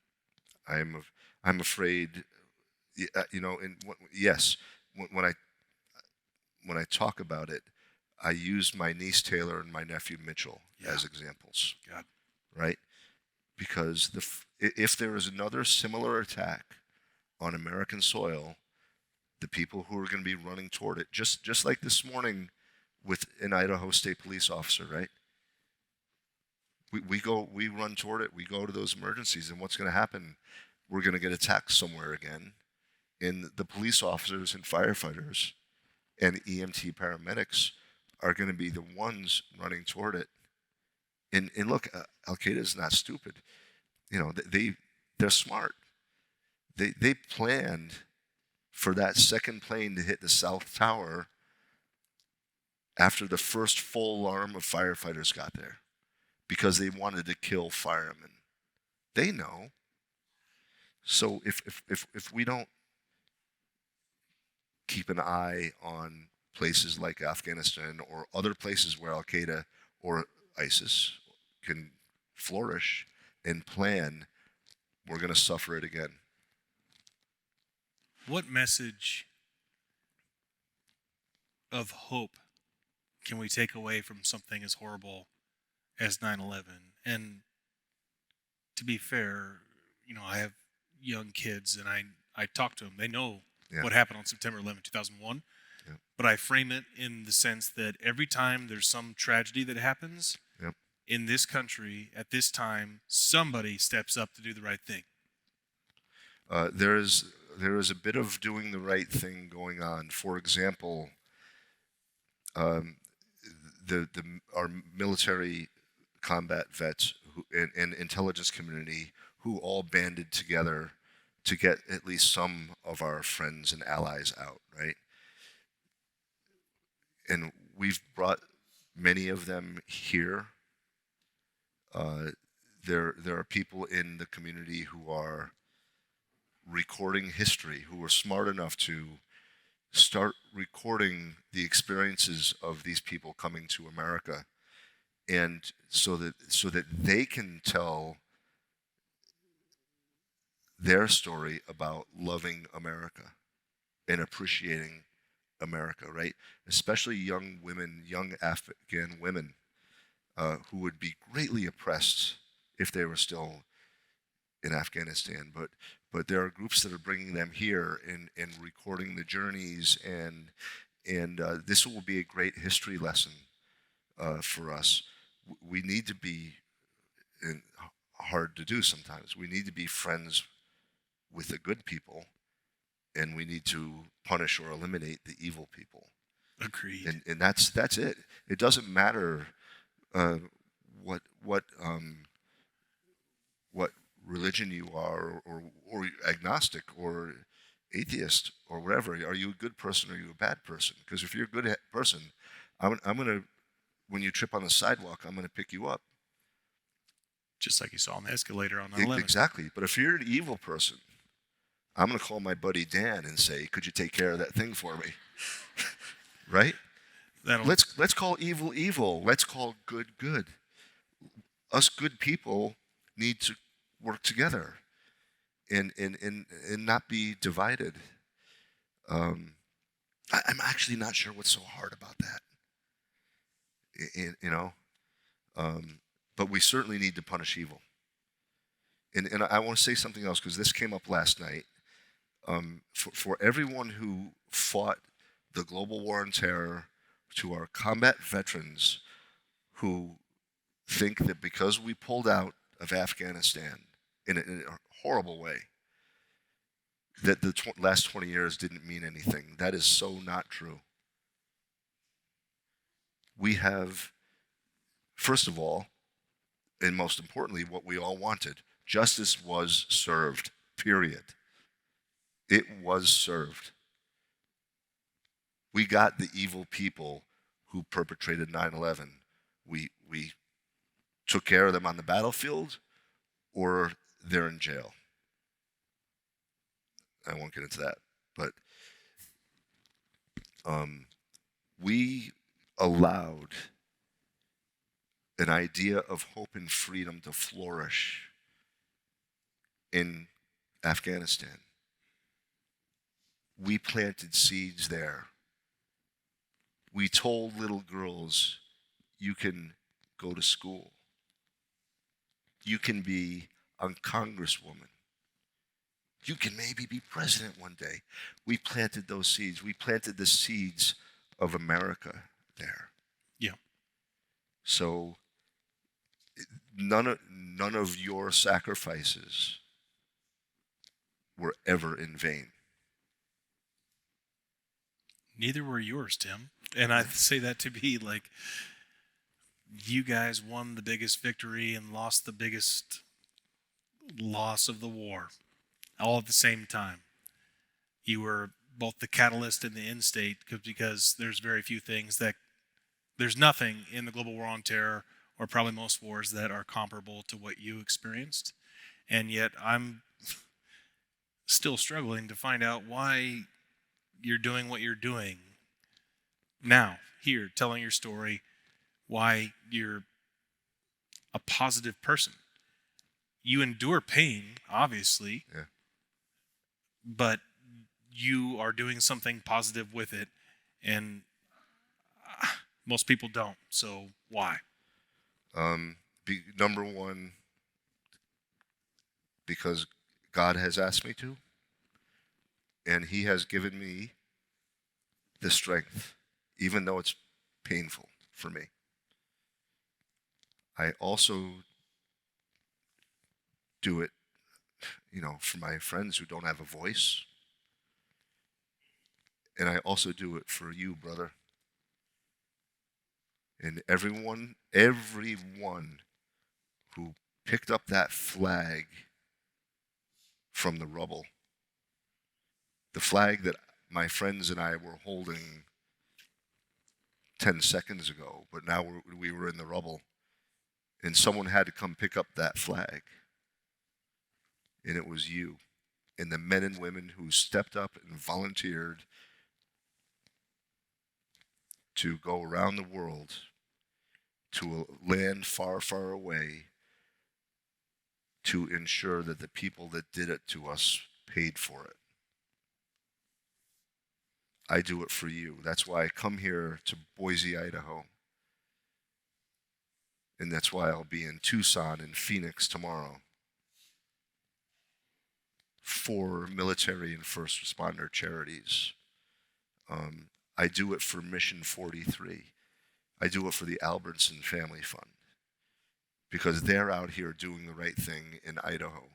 I'm afraid, yes, when I talk about it, I use my niece Taylor and my nephew Mitchell as examples. God. Right? Because if there is another similar attack on American soil, the people who are going to be running toward it, just like this morning with an Idaho State police officer, right? We run toward it. We go to those emergencies, and what's going to happen? We're going to get attacked somewhere again, and the police officers and firefighters and EMT paramedics are going to be the ones running toward it. And look, Al Qaeda is not stupid. They're smart. They planned for that second plane to hit the South Tower after the first full alarm of firefighters got there, because they wanted to kill firemen. They know. So if we don't keep an eye on places like Afghanistan or other places where Al Qaeda or ISIS can flourish and plan, we're going to suffer it again. What message of hope can we take away from something as horrible as 9/11? And to be fair, I have young kids, and I talk to them. They know what happened on September 11, 2001. Yeah. But I frame it in the sense that every time there's some tragedy that happens in this country at this time, somebody steps up to do the right thing. There is a bit of doing the right thing going on. For example, our military combat vets and intelligence community who all banded together to get at least some of our friends and allies out, right? And we've brought many of them here. There are people in the community who are recording history, who were smart enough to start recording the experiences of these people coming to America, and so that they can tell their story about loving America and appreciating America, right? Especially young women, young Afghan women, who would be greatly oppressed if they were still in Afghanistan. But there are groups that are bringing them here and recording the journeys, and this will be a great history lesson for us. We need to be, and hard to do sometimes, we need to be friends with the good people, and we need to punish or eliminate the evil people. Agreed. And that's it. It doesn't matter what religion you are, or agnostic or atheist or whatever. Are you a good person or are you a bad person? Because if you're a good person, I'm gonna, when you trip on the sidewalk, I'm gonna pick you up. Just like you saw on the escalator on 9/11. Exactly. But if you're an evil person, I'm gonna call my buddy Dan and say, "Could you take care of that thing for me?" Right? Let's call evil evil. Let's call good good. Us good people need to work together and not be divided. I'm actually not sure what's so hard about that. But we certainly need to punish evil. And I want to say something else, because this came up last night. For everyone who fought the global war on terror, to our combat veterans who think that because we pulled out of Afghanistan in a horrible way, that the last 20 years didn't mean anything. That is so not true. We have, first of all, and most importantly, what we all wanted. Justice was served, period. It was served. We got the evil people who perpetrated 9/11. We took care of them on the battlefield, or they're in jail. I won't get into that, but we allowed an idea of hope and freedom to flourish in Afghanistan. We planted seeds there. We told little girls, you can go to school. You can be a congresswoman. You can maybe be president one day. We planted those seeds. We planted the seeds of America there. Yeah. So none of your sacrifices were ever in vain. Neither were yours, Tim. And I say that to be like, you guys won the biggest victory and lost the biggest loss of the war, all at the same time. You were both the catalyst and the end state, because there's very few things there's nothing in the global war on terror, or probably most wars, that are comparable to what you experienced. And yet I'm still struggling to find out why you're doing what you're doing now, here, telling your story, why you're a positive person. You endure pain, obviously, Yeah. but you are doing something positive with it, and most people don't. So why? Number one, because God has asked me to, and He has given me the strength, even though it's painful for me. I also do it, for my friends who don't have a voice. And I also do it for you, brother. And everyone who picked up that flag from the rubble, the flag that my friends and I were holding 10 seconds ago, but now we were in the rubble, and someone had to come pick up that flag. And it was you, and the men and women who stepped up and volunteered to go around the world to a land far, far away, to ensure that the people that did it to us paid for it. I do it for you. That's why I come here to Boise, Idaho. And that's why I'll be in Tucson and Phoenix tomorrow for military and first responder charities. I do it for Mission 43. I do it for the Albertson Family Fund because they're out here doing the right thing in Idaho,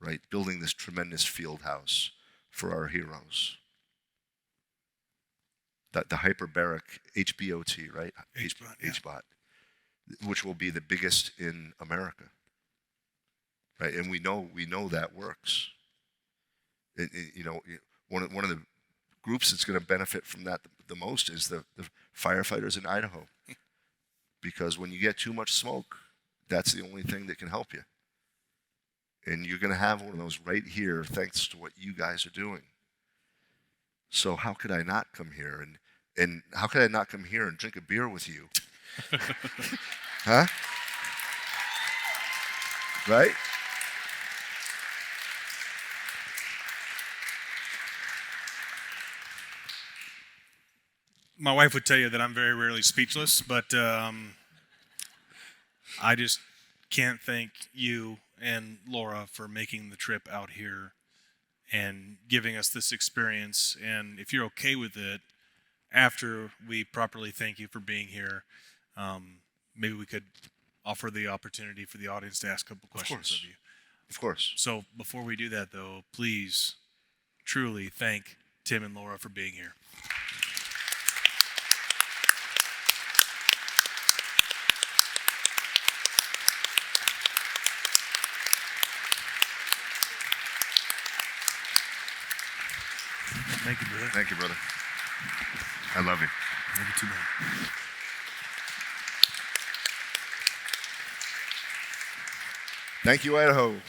right? Building this tremendous field house for our heroes. The hyperbaric HBOT, right? HBOT, yeah. HBOT, which will be the biggest in America, right? And we know that works. One of the groups that's going to benefit from that the most is the firefighters in Idaho, because when you get too much smoke, that's the only thing that can help you. And you're going to have one of those right here thanks to what you guys are doing. So how could I not come here? And how could I not come here and drink a beer with you? Huh? Right? My wife would tell you that I'm very rarely speechless, but I just can't thank you and Laura for making the trip out here and giving us this experience. And if you're okay with it, after we properly thank you for being here, maybe we could offer the opportunity for the audience to ask a couple questions of you. Of course. So before we do that, though, please truly thank Tim and Laura for being here. Thank you, brother. Thank you, brother. I love you. Love you too, man. Thank you, Idaho.